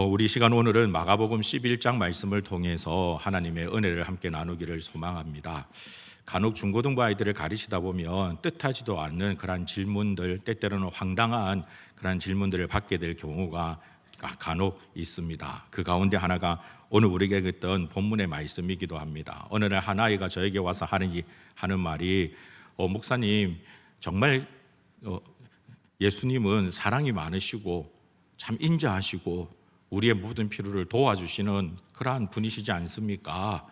우리 시간 오늘은 마가복음 11장 말씀을 통해서 하나님의 은혜를 함께 나누기를 소망합니다. 간혹 중고등부 아이들을 가르치다 보면 뜻하지도 않는 그런 질문들, 때때로는 황당한 그런 질문들을 받게 될 경우가 간혹 있습니다. 그 가운데 하나가 오늘 우리에게 했던 본문의 말씀이기도 합니다. 어느 날 한 아이가 저에게 와서 하는 말이 목사님, 정말 예수님은 사랑이 많으시고 참 인자하시고 우리의 모든 필요를 도와주시는 그러한 분이시지 않습니까?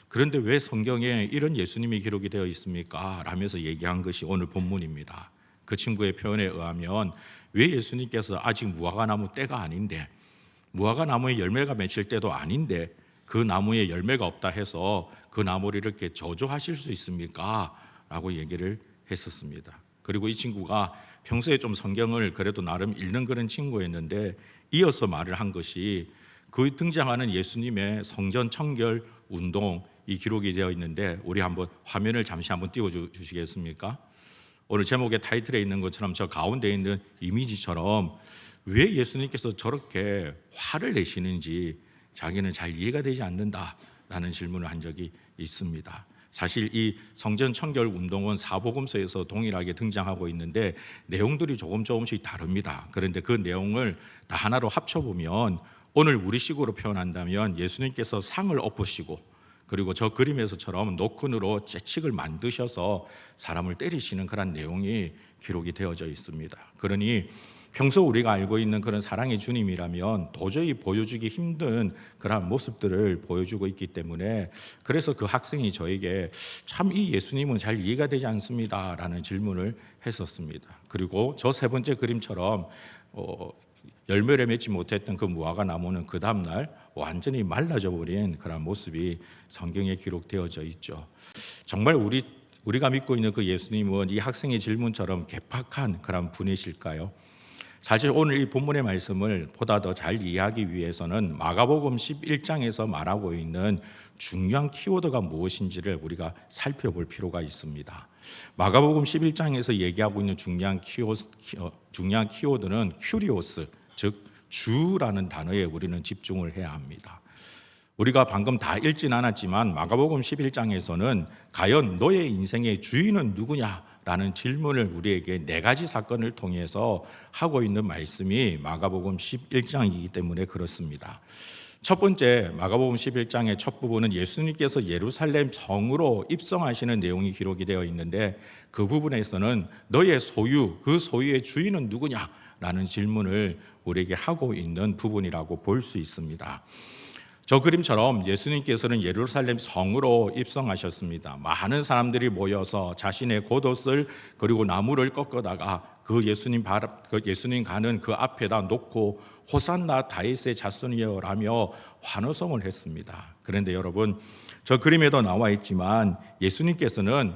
그런데 왜 성경에 이런 예수님이 기록이 되어 있습니까? 라면서 얘기한 것이 오늘 본문입니다. 그 친구의 표현에 의하면 왜 예수님께서 아직 무화과나무 때가 아닌데, 무화과나무에 열매가 맺힐 때도 아닌데 그 나무에 열매가 없다 해서 그 나무를 이렇게 저주하실 수 있습니까? 라고 얘기를 했었습니다. 그리고 이 친구가 평소에 좀 성경을 그래도 나름 읽는 그런 친구였는데 이어서 말을 한 것이 그 등장하는 예수님의 성전 청결 운동이 기록이 되어 있는데, 우리 한번 화면을 잠시 한번 띄워주시겠습니까? 오늘 제목의 타이틀에 있는 것처럼 저 가운데 있는 이미지처럼 왜 예수님께서 저렇게 화를 내시는지 자기는 잘 이해가 되지 않는다라는 질문을 한 적이 있습니다. 사실 이 성전 청결 운동은 사복음서에서 동일하게 등장하고 있는데 내용들이 조금씩 다릅니다. 그런데 그 내용을 다 하나로 합쳐보면 오늘 우리식으로 표현한다면 예수님께서 상을 엎으시고, 그리고 저 그림에서처럼 노끈으로 채찍을 만드셔서 사람을 때리시는 그런 내용이 기록이 되어져 있습니다. 그러니 평소 우리가 알고 있는 그런 사랑의 주님이라면 도저히 보여주기 힘든 그런 모습들을 보여주고 있기 때문에, 그래서 그 학생이 저에게 참 이 예수님은 잘 이해가 되지 않습니다 라는 질문을 했었습니다. 그리고 저 세 번째 그림처럼 열매를 맺지 못했던 그 무화과 나무는 그 다음날 완전히 말라져 버린 그런 모습이 성경에 기록되어져 있죠. 정말 우리가 믿고 있는 그 예수님은 이 학생의 질문처럼 괴팍한 그런 분이실까요? 사실 오늘 이 본문의 말씀을 보다 더 잘 이해하기 위해서는 마가복음 11장에서 말하고 있는 중요한 키워드가 무엇인지를 우리가 살펴볼 필요가 있습니다. 마가복음 11장에서 얘기하고 있는 중요한 키워드는 큐리오스, 즉 주라는 단어에 우리는 집중을 해야 합니다. 우리가 방금 다 읽진 않았지만 마가복음 11장에서는 과연 너의 인생의 주인은 누구냐? 라는 질문을 우리에게 네 가지 사건을 통해서 하고 있는 말씀이 마가복음 11장이기 때문에 그렇습니다. 첫 번째, 마가복음 11장의 첫 부분은 예수님께서 예루살렘 성으로 입성하시는 내용이 기록이 되어 있는데, 그 부분에서는 너의 소유, 그 소유의 주인은 누구냐? 라는 질문을 우리에게 하고 있는 부분이라고 볼 수 있습니다. 저 그림처럼 예수님께서는 예루살렘 성으로 입성하셨습니다. 많은 사람들이 모여서 자신의 겉옷을 그리고 나무를 꺾어다가 그 예수님 가는 그 앞에다 놓고 호산나 다윗의 자손이여 라며 환호성을 했습니다. 그런데 여러분, 저 그림에도 나와 있지만 예수님께서는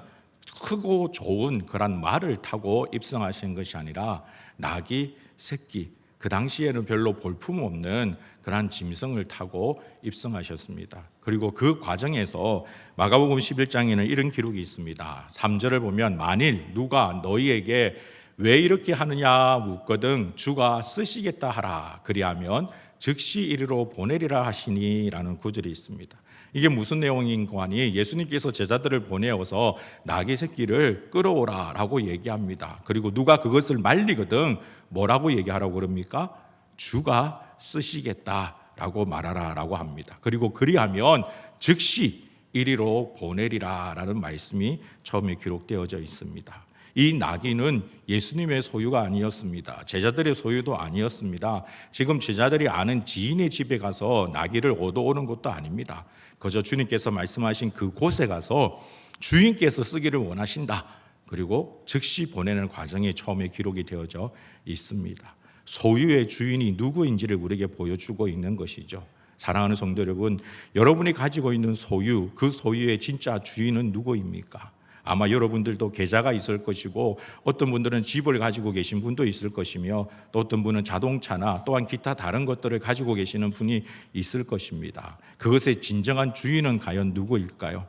크고 좋은 그런 말을 타고 입성하신 것이 아니라 나귀 새끼, 그 당시에는 별로 볼품없는 그러한 짐승을 타고 입성하셨습니다. 그리고 그 과정에서 마가복음 11장에는 이런 기록이 있습니다. 3절을 보면 만일 누가 너희에게 왜 이렇게 하느냐 묻거든 주가 쓰시겠다 하라 그리하면 즉시 이리로 보내리라 하시니 라는 구절이 있습니다. 이게 무슨 내용인 거 아니? 예수님께서 제자들을 보내어서 나귀 새끼를 끌어오라 라고 얘기합니다. 그리고 누가 그것을 말리거든 뭐라고 얘기하라고 그럽니까? 주가 쓰시겠다 라고 말하라 라고 합니다. 그리고 그리하면 즉시 이리로 보내리라 라는 말씀이 처음에 기록되어져 있습니다. 이 나귀는 예수님의 소유가 아니었습니다. 제자들의 소유도 아니었습니다. 지금 제자들이 아는 지인의 집에 가서 나귀를 얻어오는 것도 아닙니다. 그저 주님께서 말씀하신 그곳에 가서 주인께서 쓰기를 원하신다. 그리고 즉시 보내는 과정이 처음에 기록이 되어져 있습니다. 소유의 주인이 누구인지를 우리에게 보여주고 있는 것이죠. 사랑하는 성도 여러분, 여러분이 가지고 있는 소유, 그 소유의 진짜 주인은 누구입니까? 아마 여러분들도 계좌가 있을 것이고 어떤 분들은 집을 가지고 계신 분도 있을 것이며 또 어떤 분은 자동차나 또한 기타 다른 것들을 가지고 계시는 분이 있을 것입니다. 그것의 진정한 주인은 과연 누구일까요?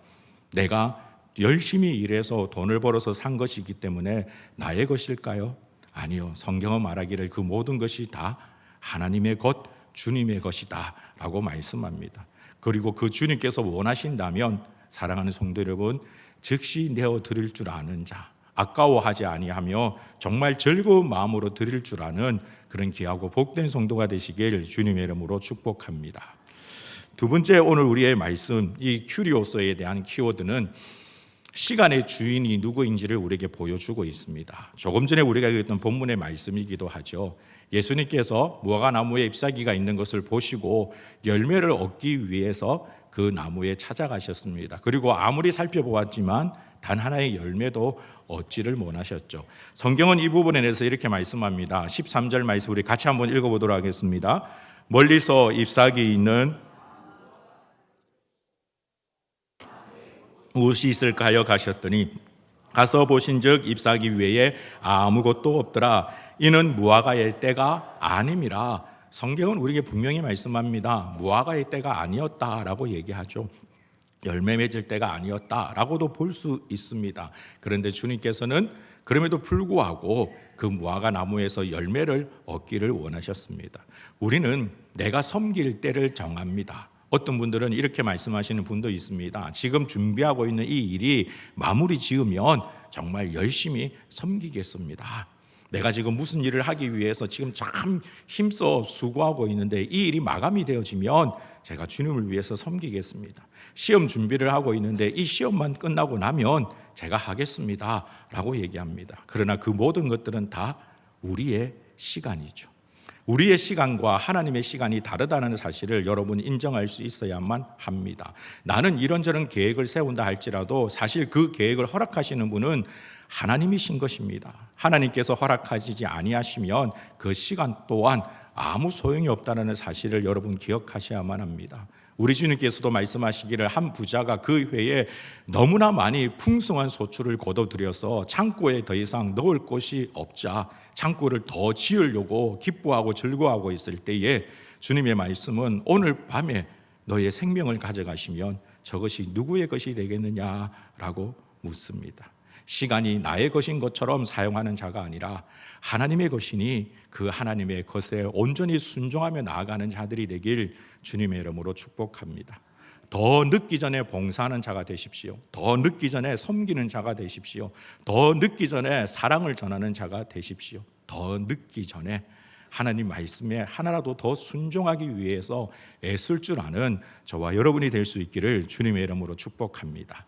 내가 열심히 일해서 돈을 벌어서 산 것이기 때문에 나의 것일까요? 아니요. 성경은 말하기를 그 모든 것이 다 하나님의 것, 주님의 것이다 라고 말씀합니다. 그리고 그 주님께서 원하신다면 사랑하는 성도 여러분, 즉시 내어 드릴 줄 아는 자, 아까워하지 아니하며 정말 즐거운 마음으로 드릴 줄 아는 그런 귀하고 복된 성도가 되시길 주님의 이름으로 축복합니다. 두 번째, 오늘 우리의 말씀, 이 큐리오소에 대한 키워드는 시간의 주인이 누구인지를 우리에게 보여주고 있습니다. 조금 전에 우리가 읽었던 본문의 말씀이기도 하죠. 예수님께서 무화과 나무에 잎사귀가 있는 것을 보시고 열매를 얻기 위해서 그 나무에 찾아가셨습니다. 그리고 아무리 살펴보았지만 단 하나의 열매도 얻지를 못하셨죠. 성경은 이 부분에 대해서 이렇게 말씀합니다. 13절 말씀 우리 같이 한번 읽어보도록 하겠습니다. 멀리서 잎사귀 있는 무엇이 있을까요? 가셨더니 가서 보신즉 잎사귀 외에 아무것도 없더라. 이는 무화과의 때가 아님이라. 성경은 우리에게 분명히 말씀합니다. 무화과의 때가 아니었다라고 얘기하죠. 열매 맺을 때가 아니었다라고도 볼 수 있습니다. 그런데 주님께서는 그럼에도 불구하고 그 무화과 나무에서 열매를 얻기를 원하셨습니다. 우리는 내가 섬길 때를 정합니다. 어떤 분들은 이렇게 말씀하시는 분도 있습니다. 지금 준비하고 있는 이 일이 마무리 지으면 정말 열심히 섬기겠습니다. 내가 지금 무슨 일을 하기 위해서 지금 참 힘써 수고하고 있는데 이 일이 마감이 되어지면 제가 주님을 위해서 섬기겠습니다. 시험 준비를 하고 있는데 이 시험만 끝나고 나면 제가 하겠습니다 라고 얘기합니다. 그러나 그 모든 것들은 다 우리의 시간이죠. 우리의 시간과 하나님의 시간이 다르다는 사실을 여러분 인정할 수 있어야만 합니다. 나는 이런저런 계획을 세운다 할지라도 사실 그 계획을 허락하시는 분은 하나님이신 것입니다. 하나님께서 허락하시지 아니하시면 그 시간 또한 아무 소용이 없다는 사실을 여러분 기억하셔야만 합니다. 우리 주님께서도 말씀하시기를 한 부자가 그 해에 너무나 많이 풍성한 소출을 거둬들여서 창고에 더 이상 넣을 곳이 없자 창고를 더 지으려고 기뻐하고 즐거워하고 있을 때에 주님의 말씀은 오늘 밤에 너의 생명을 가져가시면 저것이 누구의 것이 되겠느냐라고 묻습니다. 시간이 나의 것인 것처럼 사용하는 자가 아니라 하나님의 것이니 그 하나님의 것에 온전히 순종하며 나아가는 자들이 되길 주님의 이름으로 축복합니다. 더 늦기 전에 봉사하는 자가 되십시오. 더 늦기 전에 섬기는 자가 되십시오. 더 늦기 전에 사랑을 전하는 자가 되십시오. 더 늦기 전에 하나님 말씀에 하나라도 더 순종하기 위해서 애쓸 줄 아는 저와 여러분이 될 수 있기를 주님의 이름으로 축복합니다.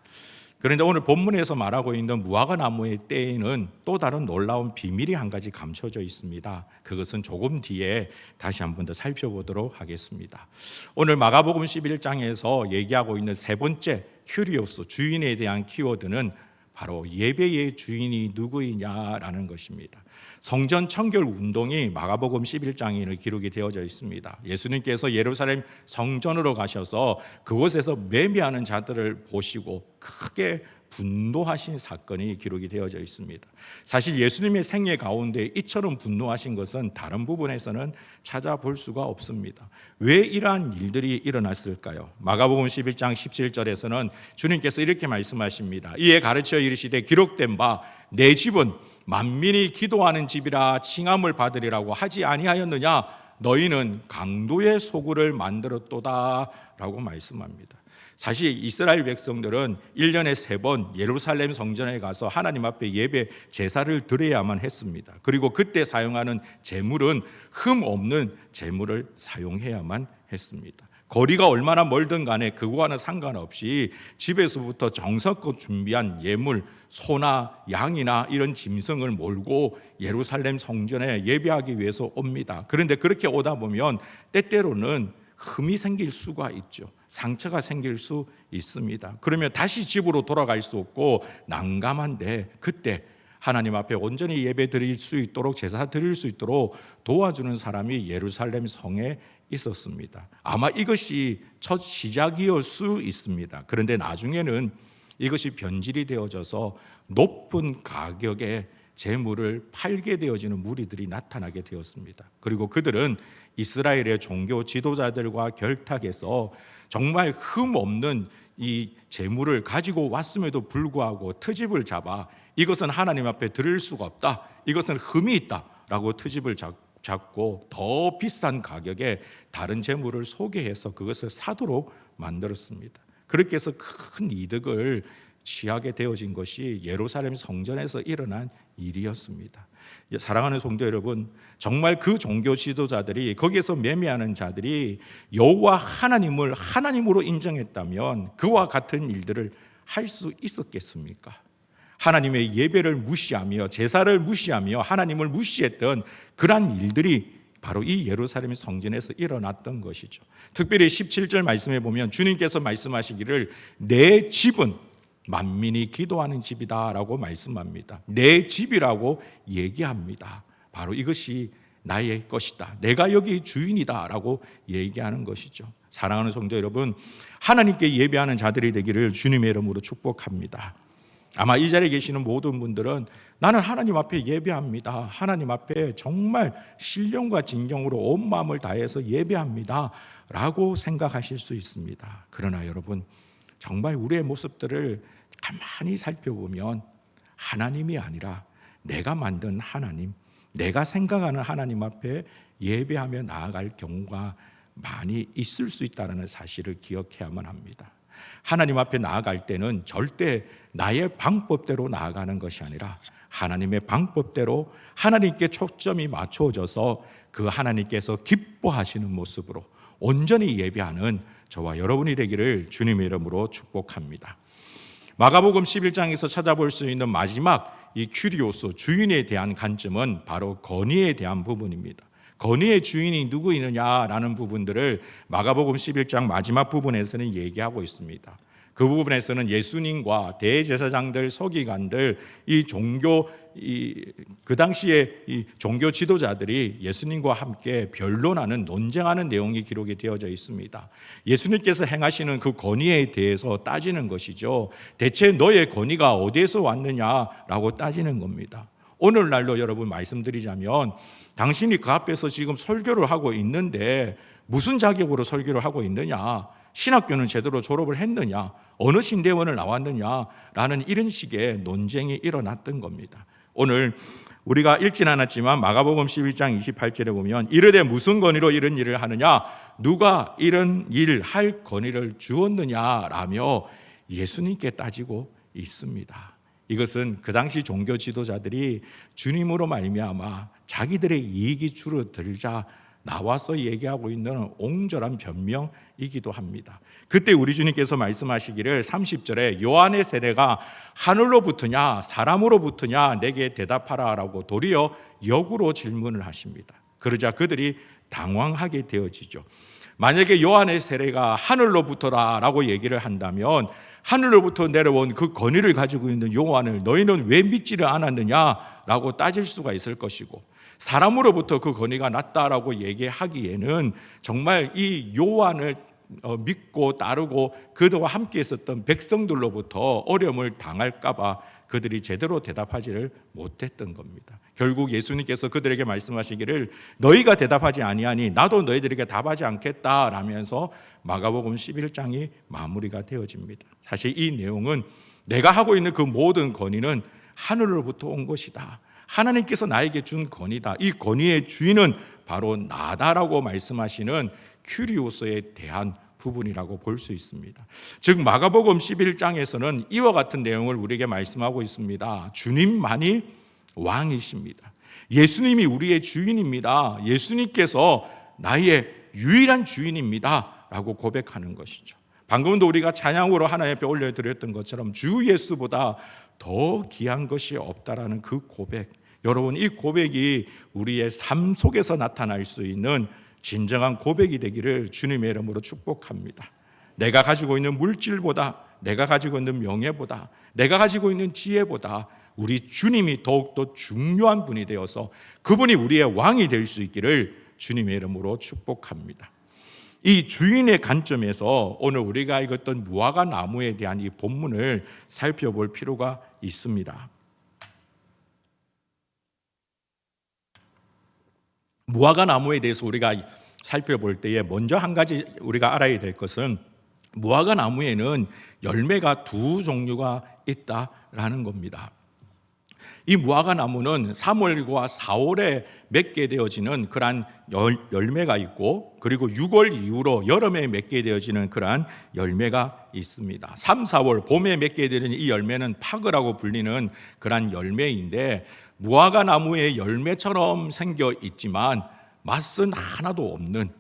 그런데 오늘 본문에서 말하고 있는 무화과 나무의 때에는 또 다른 놀라운 비밀이 한 가지 감춰져 있습니다. 그것은 조금 뒤에 다시 한 번 더 살펴보도록 하겠습니다. 오늘 마가복음 11장에서 얘기하고 있는 세 번째 큐리오스, 주인에 대한 키워드는 바로 예배의 주인이 누구이냐라는 것입니다. 성전 청결 운동이 마가복음 11장에 기록이 되어져 있습니다. 예수님께서 예루살렘 성전으로 가셔서 그곳에서 매매하는 자들을 보시고 크게 분노하신 사건이 기록이 되어져 있습니다. 사실 예수님의 생애 가운데 이처럼 분노하신 것은 다른 부분에서는 찾아볼 수가 없습니다. 왜 이러한 일들이 일어났을까요? 마가복음 11장 17절에서는 주님께서 이렇게 말씀하십니다. 이에 가르쳐 이르시되 기록된 바 내 집은 만민이 기도하는 집이라 칭함을 받으리라고 하지 아니하였느냐? 너희는 강도의 소굴을 만들었도다 라고 말씀합니다. 사실 이스라엘 백성들은 1년에 3번 예루살렘 성전에 가서 하나님 앞에 예배 제사를 드려야만 했습니다. 그리고 그때 사용하는 제물은 흠 없는 제물을 사용해야만 했습니다. 거리가 얼마나 멀든 간에 그거와는 상관없이 집에서부터 정성껏 준비한 예물, 소나 양이나 이런 짐승을 몰고 예루살렘 성전에 예배하기 위해서 옵니다. 그런데 그렇게 오다 보면 때때로는 흠이 생길 수가 있죠. 상처가 생길 수 있습니다. 그러면 다시 집으로 돌아갈 수 없고 난감한데 그때 하나님 앞에 온전히 예배 드릴 수 있도록 제사 드릴 수 있도록 도와주는 사람이 예루살렘 성에 있었습니다. 아마 이것이 첫 시작이었을 수 있습니다. 그런데 나중에는 이것이 변질이 되어져서 높은 가격에 재물을 팔게 되어지는 무리들이 나타나게 되었습니다. 그리고 그들은 이스라엘의 종교 지도자들과 결탁해서 정말 흠 없는 이 재물을 가지고 왔음에도 불구하고 트집을 잡아 이것은 하나님 앞에 드릴 수가 없다. 이것은 흠이 있다라고 트집을 잡고 더 비싼 가격에 다른 재물을 소개해서 그것을 사도록 만들었습니다. 그렇게 해서 큰 이득을 취하게 되어진 것이 예루살렘 성전에서 일어난 일이었습니다. 사랑하는 성도 여러분, 정말 그 종교 지도자들이, 거기에서 매매하는 자들이 여호와 하나님을 하나님으로 인정했다면 그와 같은 일들을 할 수 있었겠습니까? 하나님의 예배를 무시하며 제사를 무시하며 하나님을 무시했던 그러한 일들이 바로 이 예루살렘 성전에서 일어났던 것이죠. 특별히 17절 말씀에 보면 주님께서 말씀하시기를 내 집은 만민이 기도하는 집이다 라고 말씀합니다. 내 집이라고 얘기합니다. 바로 이것이 나의 것이다, 내가 여기 주인이다 라고 얘기하는 것이죠. 사랑하는 성도 여러분, 하나님께 예배하는 자들이 되기를 주님의 이름으로 축복합니다. 아마 이 자리에 계시는 모든 분들은 나는 하나님 앞에 예배합니다, 하나님 앞에 정말 신령과 진경으로 온 마음을 다해서 예배합니다 라고 생각하실 수 있습니다. 그러나 여러분, 정말 우리의 모습들을 가만히 살펴보면 하나님이 아니라 내가 만든 하나님, 내가 생각하는 하나님 앞에 예배하며 나아갈 경우가 많이 있을 수 있다는 사실을 기억해야만 합니다. 하나님 앞에 나아갈 때는 절대 나의 방법대로 나아가는 것이 아니라 하나님의 방법대로 하나님께 초점이 맞춰져서 그 하나님께서 기뻐하시는 모습으로 온전히 예배하는 저와 여러분이 되기를 주님의 이름으로 축복합니다. 마가복음 11장에서 찾아볼 수 있는 마지막 이 큐리오스, 주인에 대한 관점은 바로 건의에 대한 부분입니다. 건의의 주인이 누구이느냐라는 부분들을 마가복음 11장 마지막 부분에서는 얘기하고 있습니다. 그 부분에서는 예수님과 대제사장들, 서기관들, 그 당시에 이 종교 지도자들이 예수님과 함께 변론하는, 논쟁하는 내용이 기록이 되어져 있습니다. 예수님께서 행하시는 그 건의에 대해서 따지는 것이죠. 대체 너의 건의가 어디에서 왔느냐라고 따지는 겁니다. 오늘날로 여러분 말씀드리자면, 당신이 그 앞에서 지금 설교를 하고 있는데 무슨 자격으로 설교를 하고 있느냐, 신학교는 제대로 졸업을 했느냐, 어느 신대원을 나왔느냐라는 이런 식의 논쟁이 일어났던 겁니다. 오늘 우리가 읽진 않았지만 마가복음 11장 28절에 보면 이르되 무슨 권위로 이런 일을 하느냐, 누가 이런 일 할 권위를 주었느냐라며 예수님께 따지고 있습니다. 이것은 그 당시 종교 지도자들이 주님으로 말미암아 자기들의 이익이 줄어들자 나와서 얘기하고 있는 옹졸한 변명이기도 합니다. 그때 우리 주님께서 말씀하시기를 30절에 요한의 세례가 하늘로부터냐 사람으로부터냐 내게 대답하라 라고 도리어 역으로 질문을 하십니다. 그러자 그들이 당황하게 되어지죠. 만약에 요한의 세례가 하늘로부터라 라고 얘기를 한다면 하늘로부터 내려온 그 권위를 가지고 있는 요한을 너희는 왜 믿지를 않았느냐라고 따질 수가 있을 것이고, 사람으로부터 그 권위가 났다라고 얘기하기에는 정말 이 요한을 믿고 따르고 그들과 함께 있었던 백성들로부터 어려움을 당할까봐 그들이 제대로 대답하지를 못했던 겁니다. 결국 예수님께서 그들에게 말씀하시기를 너희가 대답하지 아니하니 나도 너희들에게 답하지 않겠다라면서 마가복음 11장이 마무리가 되어집니다. 사실 이 내용은 내가 하고 있는 그 모든 권위는 하늘로부터 온 것이다, 하나님께서 나에게 준 권위다, 이 권위의 주인은 바로 나다라고 말씀하시는 큐리오스에 대한 부분이라고 볼 수 있습니다. 즉 마가복음 11장에서는 이와 같은 내용을 우리에게 말씀하고 있습니다. 주님만이 왕이십니다. 예수님이 우리의 주인입니다. 예수님께서 나의 유일한 주인입니다 라고 고백하는 것이죠. 방금도 우리가 찬양으로 하나님 앞에 올려드렸던 것처럼 주 예수보다 더 귀한 것이 없다라는 그 고백, 여러분 이 고백이 우리의 삶 속에서 나타날 수 있는 진정한 고백이 되기를 주님의 이름으로 축복합니다. 내가 가지고 있는 물질보다, 내가 가지고 있는 명예보다, 내가 가지고 있는 지혜보다 우리 주님이 더욱더 중요한 분이 되어서 그분이 우리의 왕이 될 수 있기를 주님의 이름으로 축복합니다. 이 주인의 관점에서 오늘 우리가 읽었던 무화과 나무에 대한 이 본문을 살펴볼 필요가 있습니다. 무화과 나무에 대해서 우리가 살펴볼 때에 먼저 한 가지 우리가 알아야 될 것은 무화과 나무에는 열매가 두 종류가 있다라는 겁니다. 이 무화과 나무는 3월과 4월에 맺게 되어지는 그러한 열매가 있고, 그리고 6월 이후로 여름에 맺게 되어지는 그러한 열매가 있습니다. 3, 4월 봄에 맺게 되는 이 열매는 파그라고 불리는 그러한 열매인데, 무화과 나무의 열매처럼 생겨 있지만 맛은 하나도 없는,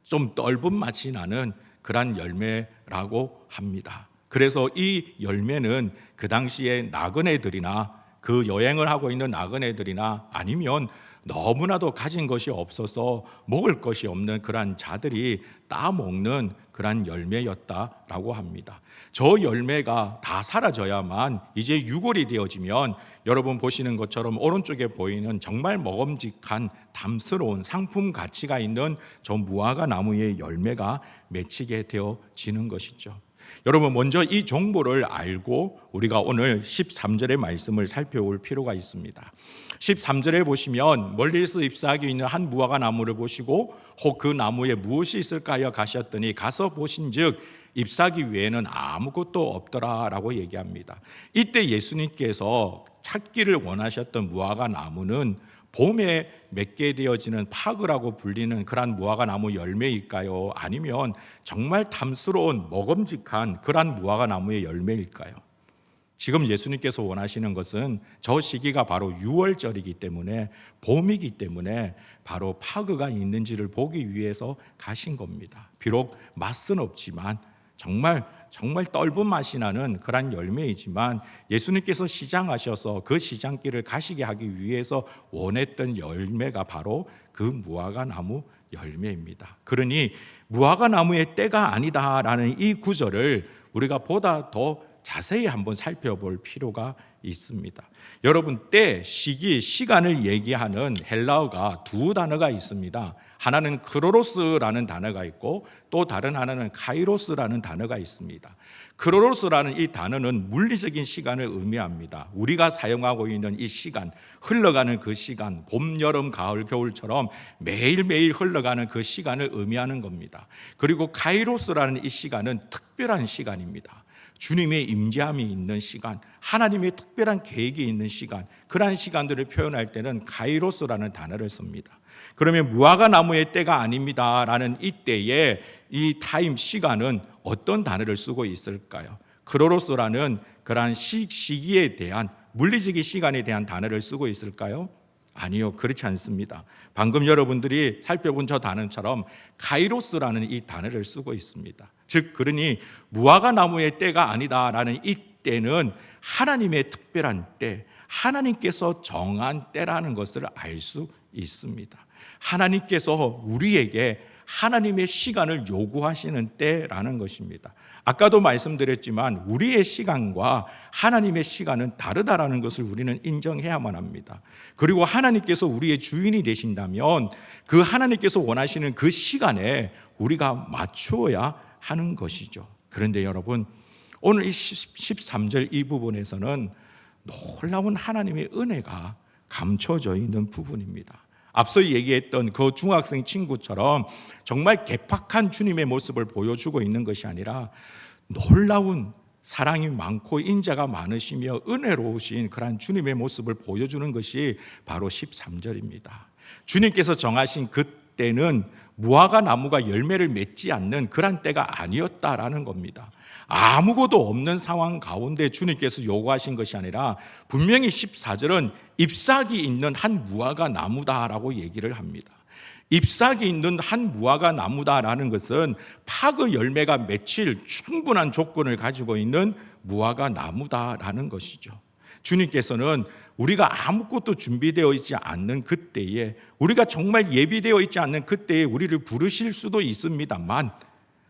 좀 떫은 맛이 나는 그러한 열매라고 합니다. 그래서 이 열매는 그 당시에 나그네들이나 그 여행을 하고 있는 나그네들이나 아니면 너무나도 가진 것이 없어서 먹을 것이 없는 그러한 자들이 따먹는 그러한 열매였다라고 합니다. 저 열매가 다 사라져야만 이제 6월이 되어지면 여러분 보시는 것처럼 오른쪽에 보이는 정말 먹음직한 담스러운 상품 가치가 있는 저 무화과 나무의 열매가 맺히게 되어지는 것이죠. 여러분, 먼저 이 정보를 알고 우리가 오늘 13절의 말씀을 살펴볼 필요가 있습니다. 13절에 보시면 멀리서 잎사귀 있는 한 무화과 나무를 보시고 혹 그 나무에 무엇이 있을까 하여 가셨더니 가서 보신즉 잎사귀 외에는 아무것도 없더라라고 얘기합니다. 이때 예수님께서 찾기를 원하셨던 무화과 나무는 봄에 맺게 되어지는 파그라고 불리는 그러한 무화과 나무 열매일까요? 아니면 정말 탐스러운 먹음직한 그러한 무화과 나무의 열매일까요? 지금 예수님께서 원하시는 것은 저 시기가 바로 6월절이기 때문에, 봄이기 때문에 바로 파그가 있는지를 보기 위해서 가신 겁니다. 비록 맛은 없지만 정말 떫은 맛이 나는 그런 열매이지만 예수님께서 시장하셔서 그 시장길을 가시게 하기 위해서 원했던 열매가 바로 그 무화과 나무 열매입니다. 그러니 무화과 나무의 때가 아니다라는 이 구절을 우리가 보다 더 자세히 한번 살펴볼 필요가 있습니다. 여러분, 때, 시기, 시간을 얘기하는 헬라어가 두 단어가 있습니다. 하나는 크로노스라는 단어가 있고 또 다른 하나는 카이로스라는 단어가 있습니다. 크로노스라는 이 단어는 물리적인 시간을 의미합니다. 우리가 사용하고 있는 이 시간, 흘러가는 그 시간, 봄, 여름, 가을, 겨울처럼 매일매일 흘러가는 그 시간을 의미하는 겁니다. 그리고 카이로스라는 이 시간은 특별한 시간입니다. 주님의 임재함이 있는 시간, 하나님의 특별한 계획이 있는 시간, 그러한 시간들을 표현할 때는 카이로스라는 단어를 씁니다. 그러면 무화과 나무의 때가 아닙니다라는 이때의 이 타임 시간은 어떤 단어를 쓰고 있을까요? 크로노스라는 그러한 시기에 대한 물리적인 시간에 대한 단어를 쓰고 있을까요? 아니요, 그렇지 않습니다. 방금 여러분들이 살펴본 저 단어처럼 카이로스라는 이 단어를 쓰고 있습니다. 즉, 그러니 무화과 나무의 때가 아니다라는 이 때는 하나님의 특별한 때, 하나님께서 정한 때라는 것을 알 수 있습니다. 하나님께서 우리에게 하나님의 시간을 요구하시는 때라는 것입니다. 아까도 말씀드렸지만 우리의 시간과 하나님의 시간은 다르다라는 것을 우리는 인정해야만 합니다. 그리고 하나님께서 우리의 주인이 되신다면 그 하나님께서 원하시는 그 시간에 우리가 맞추어야 하는 것이죠. 그런데 여러분, 오늘 이 13절 이 부분에서는 놀라운 하나님의 은혜가 감춰져 있는 부분입니다. 앞서 얘기했던 그 중학생 친구처럼 정말 개팍한 주님의 모습을 보여주고 있는 것이 아니라 놀라운 사랑이 많고 인자가 많으시며 은혜로우신 그런 주님의 모습을 보여주는 것이 바로 13절입니다. 주님께서 정하신 그때는 무화과 나무가 열매를 맺지 않는 그런 때가 아니었다라는 겁니다. 아무것도 없는 상황 가운데 주님께서 요구하신 것이 아니라 분명히 14절은 잎사귀 있는 한 무화과 나무다라고 얘기를 합니다. 잎사귀 있는 한 무화과 나무다라는 것은 파그 열매가 맺힐 충분한 조건을 가지고 있는 무화과 나무다라는 것이죠. 주님께서는 우리가 아무것도 준비되어 있지 않는 그때에, 우리가 정말 예비되어 있지 않는 그때에 우리를 부르실 수도 있습니다만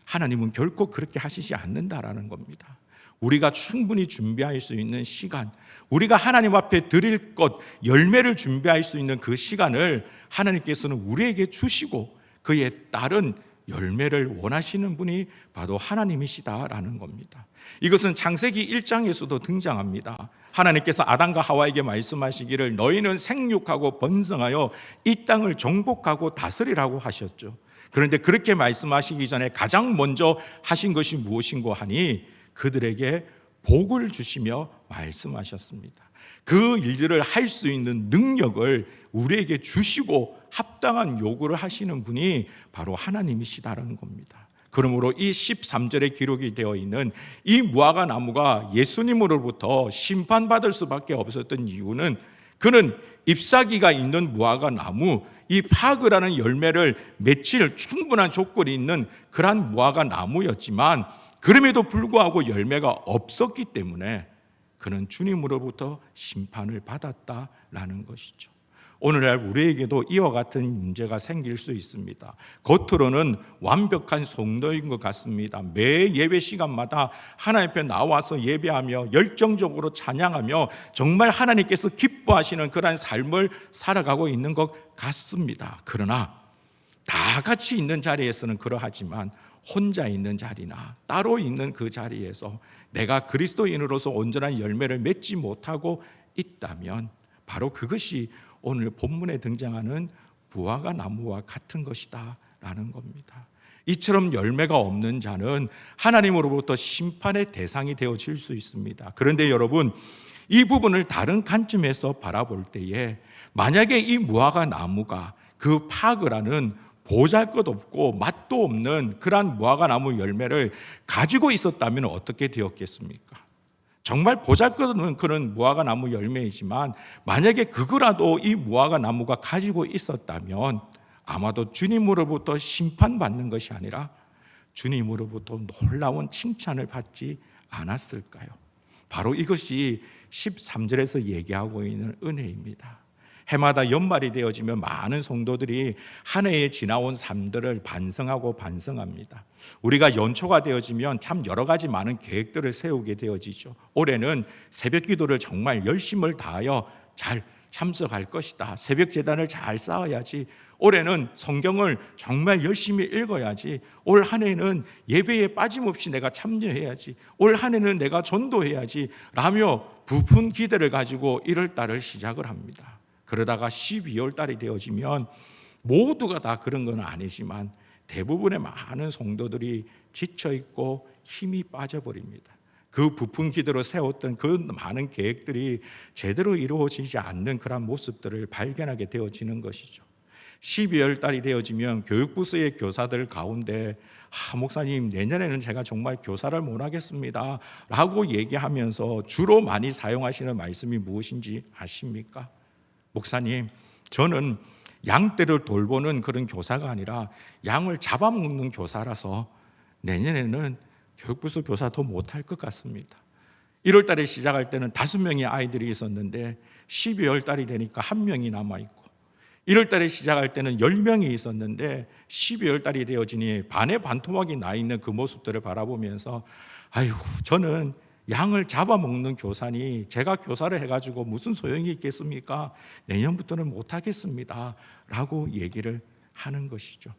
하나님은 결코 그렇게 하시지 않는다라는 겁니다. 우리가 충분히 준비할 수 있는 시간, 우리가 하나님 앞에 드릴 것, 열매를 준비할 수 있는 그 시간을 하나님께서는 우리에게 주시고 그에 따른 열매를 원하시는 분이 바로 하나님이시다라는 겁니다. 이것은 창세기 1장에서도 등장합니다. 하나님께서 아담과 하와에게 말씀하시기를 너희는 생육하고 번성하여 이 땅을 정복하고 다스리라고 하셨죠. 그런데 그렇게 말씀하시기 전에 가장 먼저 하신 것이 무엇인고 하니 그들에게 복을 주시며 말씀하셨습니다. 그 일들을 할 수 있는 능력을 우리에게 주시고 합당한 요구를 하시는 분이 바로 하나님이시다라는 겁니다. 그러므로 이 13절에 기록이 되어 있는 이 무화과 나무가 예수님으로부터 심판받을 수밖에 없었던 이유는, 그는 잎사귀가 있는 무화과 나무, 이 파그라는 열매를 맺힐 충분한 조건이 있는 그러한 무화과 나무였지만, 그럼에도 불구하고 열매가 없었기 때문에 그는 주님으로부터 심판을 받았다라는 것이죠. 오늘날 우리에게도 이와 같은 문제가 생길 수 있습니다. 겉으로는 완벽한 성도인 것 같습니다. 매 예배 시간마다 하나님 앞에 나와서 예배하며 열정적으로 찬양하며 정말 하나님께서 기뻐하시는 그러한 삶을 살아가고 있는 것 같습니다. 그러나 다 같이 있는 자리에서는 그러하지만 혼자 있는 자리나 따로 있는 그 자리에서 내가 그리스도인으로서 온전한 열매를 맺지 못하고 있다면 바로 그것이 오늘 본문에 등장하는 무화과 나무와 같은 것이다 라는 겁니다. 이처럼 열매가 없는 자는 하나님으로부터 심판의 대상이 되어질 수 있습니다. 그런데 여러분, 이 부분을 다른 관점에서 바라볼 때에 만약에 이 무화과 나무가 그 파그라는 보잘것없고 맛도 없는 그러한 무화과 나무 열매를 가지고 있었다면 어떻게 되었겠습니까? 정말 보잘것없는 그런 무화과 나무 열매이지만 만약에 그거라도 이 무화과 나무가 가지고 있었다면 아마도 주님으로부터 심판받는 것이 아니라 주님으로부터 놀라운 칭찬을 받지 않았을까요? 바로 이것이 13절에서 얘기하고 있는 은혜입니다. 해마다 연말이 되어지면 많은 성도들이 한 해에 지나온 삶들을 반성합니다. 우리가 연초가 되어지면 참 여러 가지 많은 계획들을 세우게 되어지죠. 올해는 새벽 기도를 정말 열심을 다하여 잘 참석할 것이다. 새벽 제단을 잘 쌓아야지. 올해는 성경을 정말 열심히 읽어야지. 올 한 해는 예배에 빠짐없이 내가 참여해야지. 올 한 해는 내가 전도해야지 라며 부푼 기대를 가지고 1월 달을 시작을 합니다. 그러다가 12월 달이 되어지면 모두가 다 그런 건 아니지만 대부분의 많은 성도들이 지쳐있고 힘이 빠져버립니다. 그 부푼 기대로 세웠던 그 많은 계획들이 제대로 이루어지지 않는 그런 모습들을 발견하게 되어지는 것이죠. 12월 달이 되어지면 교육부서의 교사들 가운데 목사님, 내년에는 제가 정말 교사를 못 하겠습니다 라고 얘기하면서 주로 많이 사용하시는 말씀이 무엇인지 아십니까? 목사님, 저는 양떼를 돌보는 그런 교사가 아니라 양을 잡아먹는 교사라서 내년에는 교육부서 교사도 못할 것 같습니다. 1월 달에 시작할 때는 5명의 아이들이 있었는데 12월 달이 되니까 1명이 남아있고, 1월 달에 시작할 때는 10명이 있었는데 12월 달이 되어지니 반의 반토막이 나 있는 그 모습들을 바라보면서 아유, 저는 양을 잡아먹는 교사니 제가 교사를 해가지고 무슨 소용이 있겠습니까? 내년부터는 못하겠습니다 라고 얘기를 하는 것이죠.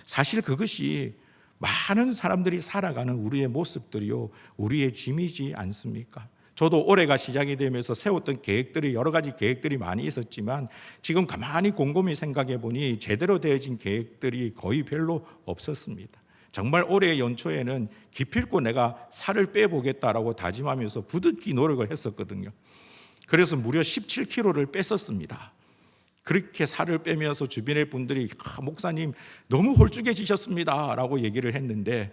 사실 그것이 많은 사람들이 살아가는 우리의 모습들이요, 우리의 짐이지 않습니까? 저도 올해가 시작이 되면서 세웠던 계획들이 여러 가지 계획들이 많이 있었지만 지금 가만히 곰곰이 생각해 보니 제대로 되어진 계획들이 거의 별로 없었습니다. 정말 올해 연초에는 기필코 내가 살을 빼보겠다라고 다짐하면서 부득이 노력을 했었거든요. 그래서 무려 17kg를 뺐었습니다. 그렇게 살을 빼면서 주변의 분들이 목사님 너무 홀쭉해지셨습니다 라고 얘기를 했는데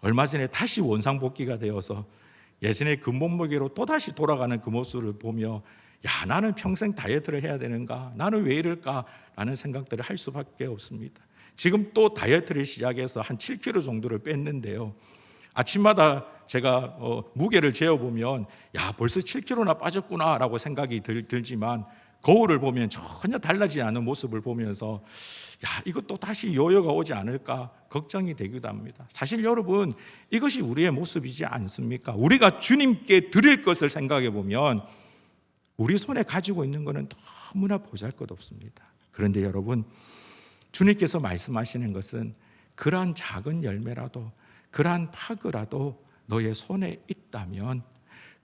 얼마 전에 다시 원상복귀가 되어서 예전에 그 몸무게로 또다시 돌아가는 그 모습을 보며 야, 나는 평생 다이어트를 해야 되는가? 나는 왜 이럴까? 라는 생각들을 할 수밖에 없습니다. 지금 또 다이어트를 시작해서 한 7kg 정도를 뺐는데요, 아침마다 제가 무게를 재어보면 야, 벌써 7kg나 빠졌구나 라고 생각이 들지만 거울을 보면 전혀 달라지지 않은 모습을 보면서 야, 이것도 다시 요요가 오지 않을까 걱정이 되기도 합니다. 사실 여러분, 이것이 우리의 모습이지 않습니까? 우리가 주님께 드릴 것을 생각해 보면 우리 손에 가지고 있는 것은 너무나 보잘것없습니다. 그런데 여러분, 주님께서 말씀하시는 것은 그러한 작은 열매라도 그러한 파그라도 너의 손에 있다면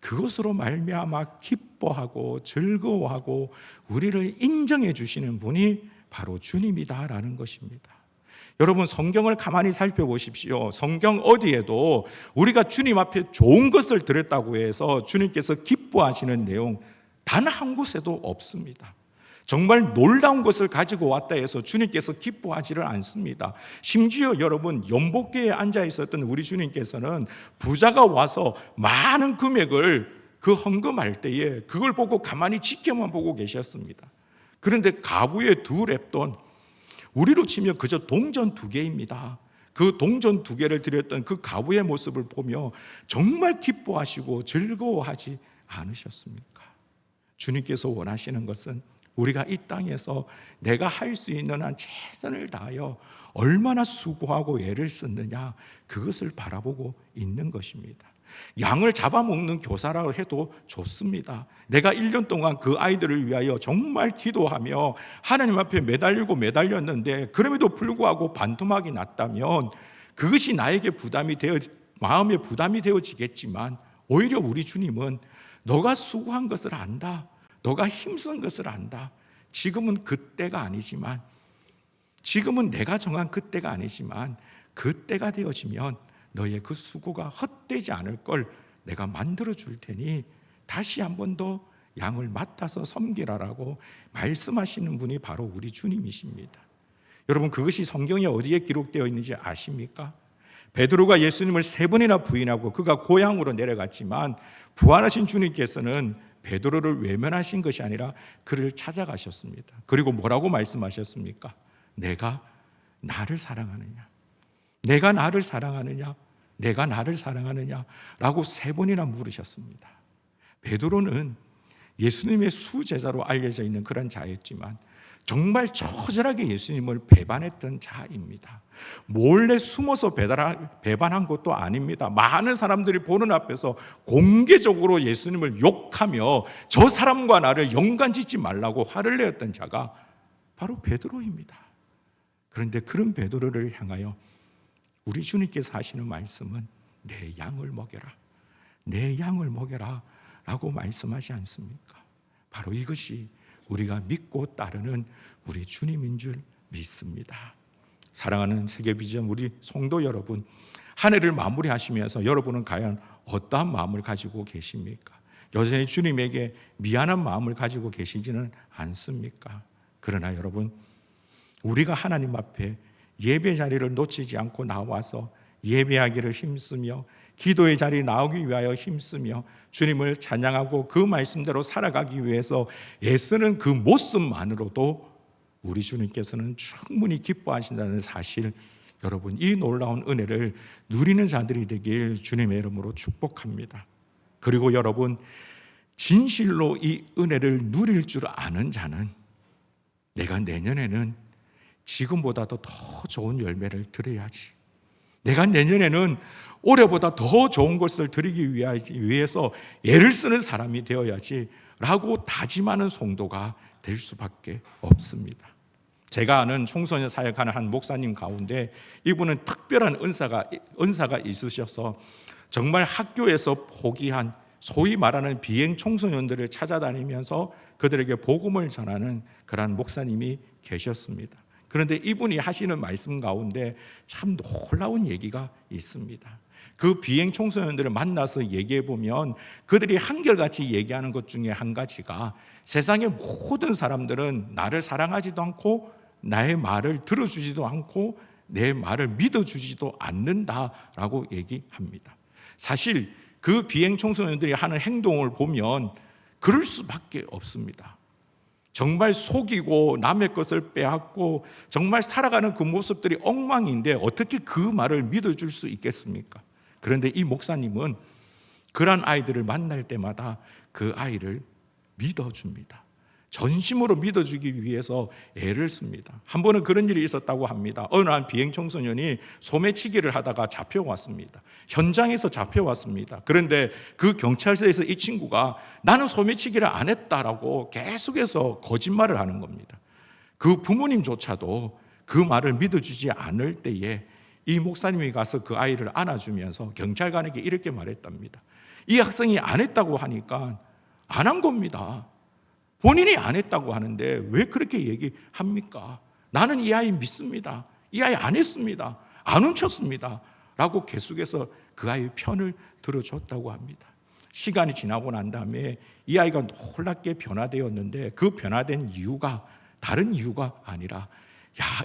그것으로 말미암아 기뻐하고 즐거워하고 우리를 인정해 주시는 분이 바로 주님이다라는 것입니다. 여러분, 성경을 가만히 살펴보십시오. 성경 어디에도 우리가 주님 앞에 좋은 것을 드렸다고 해서 주님께서 기뻐하시는 내용 단 한 곳에도 없습니다. 정말 놀라운 것을 가지고 왔다 해서 주님께서 기뻐하지를 않습니다. 심지어 여러분, 연복계에 앉아 있었던 우리 주님께서는 부자가 와서 많은 금액을 그 헌금할 때에 그걸 보고 가만히 지켜만 보고 계셨습니다. 그런데 가부의 두 랩돈, 우리로 치면 그저 동전 2개입니다. 그 동전 2개를 드렸던 그 가부의 모습을 보며 정말 기뻐하시고 즐거워하지 않으셨습니까? 주님께서 원하시는 것은 우리가 이 땅에서 내가 할 수 있는 한 최선을 다하여 얼마나 수고하고 애를 썼느냐, 그것을 바라보고 있는 것입니다. 양을 잡아먹는 교사라고 해도 좋습니다. 내가 1년 동안 그 아이들을 위하여 정말 기도하며 하나님 앞에 매달렸는데 그럼에도 불구하고 반토막이 났다면 그것이 나에게 마음에 부담이 되어지겠지만, 오히려 우리 주님은 너가 수고한 것을 안다, 너가 힘쓴 것을 안다. 지금은 그때가 아니지만, 지금은 내가 정한 그때가 아니지만 그때가 되어지면 너의 그 수고가 헛되지 않을 걸 내가 만들어 줄 테니 다시 한 번 더 양을 맡아서 섬기라라고 말씀하시는 분이 바로 우리 주님이십니다. 여러분, 그것이 성경에 어디에 기록되어 있는지 아십니까? 베드로가 예수님을 3번이나 부인하고 그가 고향으로 내려갔지만 부활하신 주님께서는 베드로를 외면하신 것이 아니라 그를 찾아가셨습니다. 그리고 뭐라고 말씀하셨습니까? 내가 나를 사랑하느냐? 내가 나를 사랑하느냐? 내가 나를 사랑하느냐? 라고 3번이나 물으셨습니다. 베드로는 예수님의 수제자로 알려져 있는 그런 자였지만 정말 처절하게 예수님을 배반했던 자입니다. 몰래 숨어서 배반한 것도 아닙니다. 많은 사람들이 보는 앞에서 공개적으로 예수님을 욕하며 저 사람과 나를 연관짓지 말라고 화를 내었던 자가 바로 베드로입니다. 그런데 그런 베드로를 향하여 우리 주님께서 하시는 말씀은 내 양을 먹여라, 내 양을 먹여라 라고 말씀하지 않습니까? 바로 이것이 우리가 믿고 따르는 우리 주님인 줄 믿습니다. 사랑하는 세계비전 우리 성도 여러분, 한 해를 마무리하시면서 여러분은 과연 어떠한 마음을 가지고 계십니까? 여전히 주님에게 미안한 마음을 가지고 계시지는 않습니까? 그러나 여러분, 우리가 하나님 앞에 예배 자리를 놓치지 않고 나와서 예배하기를 힘쓰며 기도의 자리에 나오기 위하여 힘쓰며 주님을 찬양하고 그 말씀대로 살아가기 위해서 애쓰는 그 모습만으로도 우리 주님께서는 충분히 기뻐하신다는 사실, 여러분, 이 놀라운 은혜를 누리는 자들이 되길 주님의 이름으로 축복합니다. 그리고 여러분, 진실로 이 은혜를 누릴 줄 아는 자는 내가 내년에는 지금보다도 더 좋은 열매를 드려야지, 내가 내년에는 올해보다 더 좋은 것을 드리기 위해서 애를 쓰는 사람이 되어야지 라고 다짐하는 성도가 될 수밖에 없습니다. 제가 아는 청소년 사역하는 한 목사님 가운데 이분은 특별한 은사가 있으셔서 정말 학교에서 포기한 소위 말하는 비행 청소년들을 찾아다니면서 그들에게 복음을 전하는 그러한 목사님이 계셨습니다. 그런데 이분이 하시는 말씀 가운데 참 놀라운 얘기가 있습니다. 그 비행 청소년들을 만나서 얘기해 보면 그들이 한결같이 얘기하는 것 중에 한 가지가, 세상의 모든 사람들은 나를 사랑하지도 않고 나의 말을 들어주지도 않고 내 말을 믿어주지도 않는다라고 얘기합니다. 사실 그 비행 청소년들이 하는 행동을 보면 그럴 수밖에 없습니다. 정말 속이고 남의 것을 빼앗고 정말 살아가는 그 모습들이 엉망인데 어떻게 그 말을 믿어줄 수 있겠습니까? 그런데 이 목사님은 그런 아이들을 만날 때마다 그 아이를 믿어줍니다. 전심으로 믿어주기 위해서 애를 씁니다. 한 번은 그런 일이 있었다고 합니다. 어느 한 비행 청소년이 소매치기를 하다가 잡혀왔습니다. 현장에서 잡혀왔습니다. 그런데 그 경찰서에서 이 친구가 나는 소매치기를 안 했다라고 계속해서 거짓말을 하는 겁니다. 그 부모님조차도 그 말을 믿어주지 않을 때에 이 목사님이 가서 그 아이를 안아주면서 경찰관에게 이렇게 말했답니다. 이 학생이 안 했다고 하니까 안 한 겁니다. 본인이 안 했다고 하는데 왜 그렇게 얘기합니까? 나는 이 아이 믿습니다. 이 아이 안 했습니다. 안 훔쳤습니다. 라고 계속해서 그 아이의 편을 들어줬다고 합니다. 시간이 지나고 난 다음에 이 아이가 놀랍게 변화되었는데 그 변화된 이유가 다른 이유가 아니라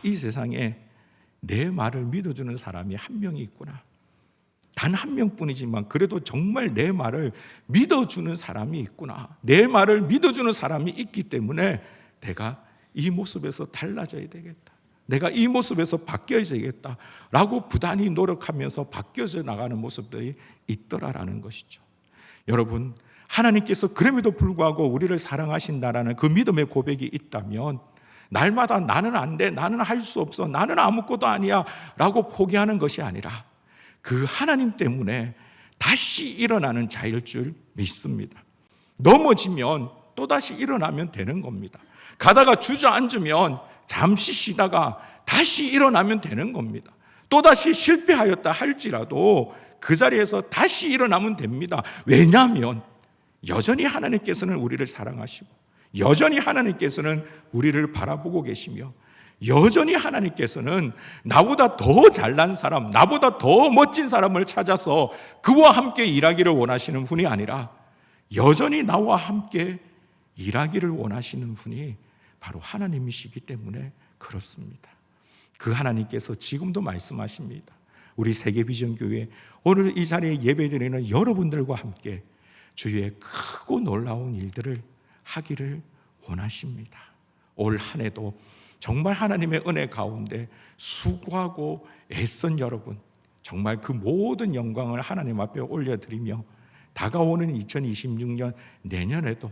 이 세상에 내 말을 믿어주는 사람이 한 명이 있구나. 단 한 명뿐이지만 그래도 정말 내 말을 믿어주는 사람이 있구나. 내 말을 믿어주는 사람이 있기 때문에 내가 이 모습에서 달라져야 되겠다. 내가 이 모습에서 바뀌어야겠다 라고 부단히 노력하면서 바뀌어져 나가는 모습들이 있더라라는 것이죠. 여러분, 하나님께서 그럼에도 불구하고 우리를 사랑하신다라는 그 믿음의 고백이 있다면 날마다 나는 안 돼, 나는 할 수 없어, 나는 아무것도 아니야 라고 포기하는 것이 아니라 그 하나님 때문에 다시 일어나는 자일 줄 믿습니다. 넘어지면 또다시 일어나면 되는 겁니다. 가다가 주저앉으면 잠시 쉬다가 다시 일어나면 되는 겁니다. 또다시 실패하였다 할지라도 그 자리에서 다시 일어나면 됩니다. 왜냐하면 여전히 하나님께서는 우리를 사랑하시고 여전히 하나님께서는 우리를 바라보고 계시며 여전히 하나님께서는 나보다 더 잘난 사람, 나보다 더 멋진 사람을 찾아서 그와 함께 일하기를 원하시는 분이 아니라 여전히 나와 함께 일하기를 원하시는 분이 바로 하나님이시기 때문에 그렇습니다. 그 하나님께서 지금도 말씀하십니다. 우리 세계비전교회 오늘 이 자리에 예배드리는 여러분들과 함께 주의 크고 놀라운 일들을 하기를 원하십니다. 올 한 해도 정말 하나님의 은혜 가운데 수고하고 애쓴 여러분, 정말 그 모든 영광을 하나님 앞에 올려드리며 다가오는 2026년 내년에도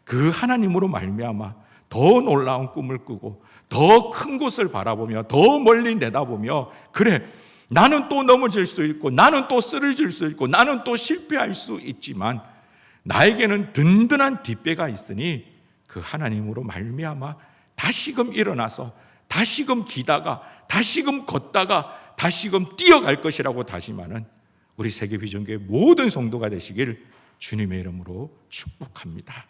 그 하나님으로 말미암아 더 놀라운 꿈을 꾸고 더 큰 곳을 바라보며 더 멀리 내다보며 그래, 나는 또 넘어질 수 있고 나는 또 쓰러질 수 있고 나는 또 실패할 수 있지만 나에게는 든든한 뒷배가 있으니 그 하나님으로 말미암아 다시금 일어나서 다시금 기다가 다시금 걷다가 다시금 뛰어갈 것이라고 다짐하는 우리 세계비전교회 모든 성도가 되시길 주님의 이름으로 축복합니다.